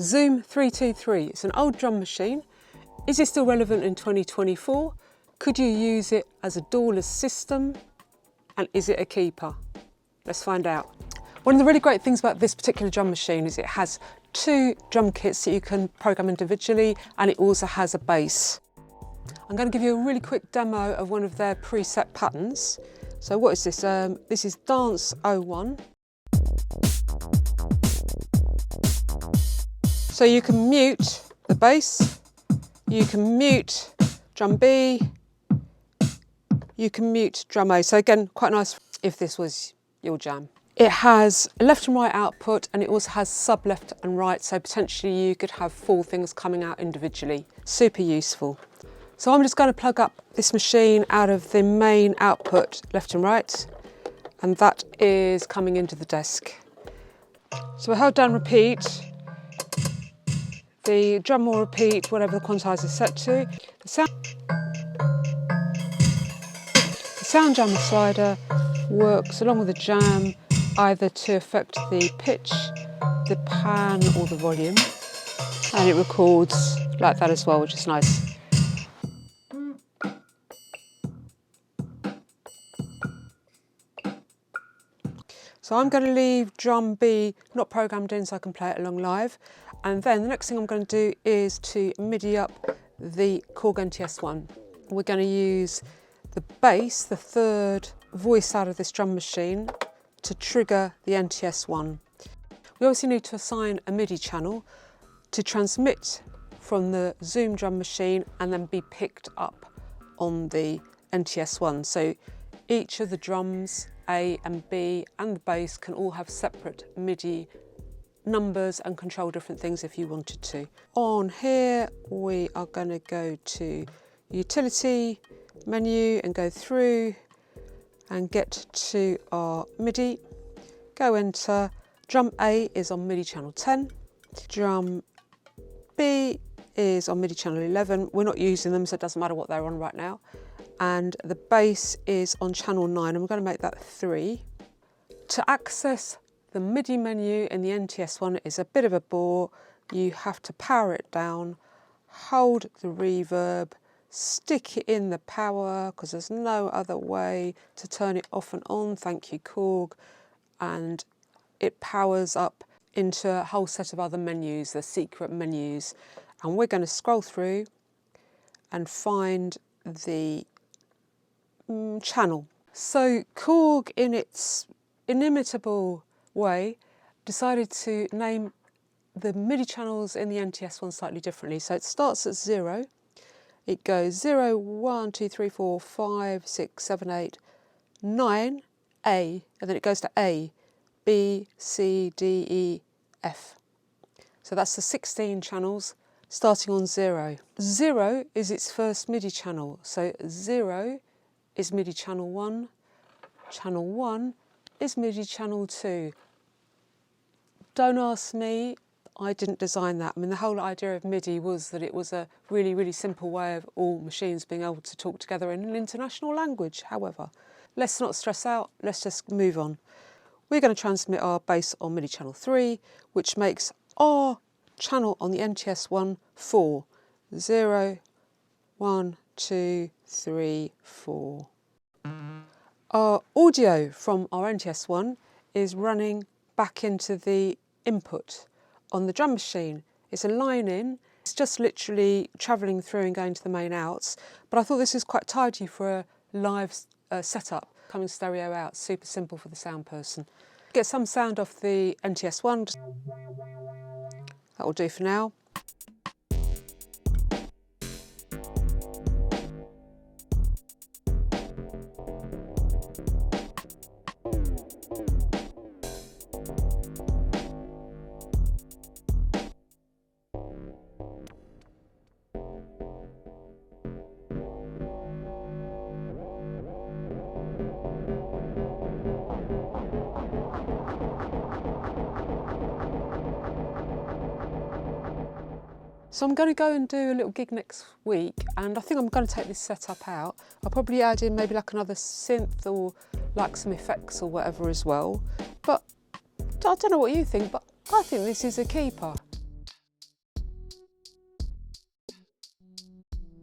Zoom 323, it's an old drum machine. Is it still relevant in 2024? Could you use it as a doorless system? And is it a keeper? Let's find out. One of the really great things about this particular drum machine is it has two drum kits that you can program individually, and it also has a bass. I'm going to give you a really quick demo of one of their preset patterns. So what is this? This is Dance 01. So you can mute the bass, you can mute drum B, you can mute drum A. So again, quite nice if this was your jam. It has a left and right output, and it also has sub left and right, so potentially you could have four things coming out individually. Super useful. So I'm just going to plug up this machine out of the main output left and right, and that is coming into the desk. So I hold down repeat. The drum will repeat whatever the quantizer is set to. The sound jammer slider works along with the jam, either to affect the pitch, the pan or the volume, and it records like that as well, which is nice. So I'm going to leave drum B not programmed in so I can play it along live, and then the next thing I'm going to do is to MIDI up the Korg NTS1. We're going to use the bass, the third voice out of this drum machine, to trigger the NTS1. We obviously need to assign a MIDI channel to transmit from the Zoom drum machine and then be picked up on the NTS1. So each of the drums, A and B, and the bass can all have separate MIDI numbers and control different things if you wanted to. On here, we are going to go to Utility menu and go through and get to our MIDI. Go enter. Drum A is on MIDI channel 10. Drum B is on MIDI channel 11. We're not using them, so it doesn't matter what they're on right now. And the bass is on channel 9, and we're going to make that 3. To access the MIDI menu in the NTS1 is a bit of a bore. You have to power it down, hold the reverb, stick it in the power, because there's no other way to turn it off and on, thank you Korg, and it powers up into a whole set of other menus, the secret menus. And we're going to scroll through and find the channel. So Korg, in its inimitable way, decided to name the MIDI channels in the NTS1 slightly differently. So it starts at 0, it goes 0, 1, 2, 3, 4, 5, 6, 7, 8, 9, A, and then it goes to A, B, C, D, E, F. So that's the 16 channels starting on 0. 0 is its first MIDI channel, so 0 is MIDI channel 1, channel 1 is MIDI channel 2. Don't ask me, I didn't design that. I mean, the whole idea of MIDI was that it was a really, really simple way of all machines being able to talk together in an international language. However, let's not stress out, let's just move on. We're going to transmit our bass on MIDI channel 3, which makes our channel on the NTS1 4. 0, 1, 2, 3, 4. Our audio from our NTS1 is running back into the input on the drum machine. It's a line in, it's just literally travelling through and going to the main outs, but I thought this is quite tidy for a live setup. Coming stereo out, super simple for the sound person. Get some sound off the NTS1, that will do for now. So I'm going to go and do a little gig next week, and I think I'm going to take this setup out. I'll probably add in maybe like another synth or like some effects or whatever as well. But I don't know what you think, but I think this is a keeper.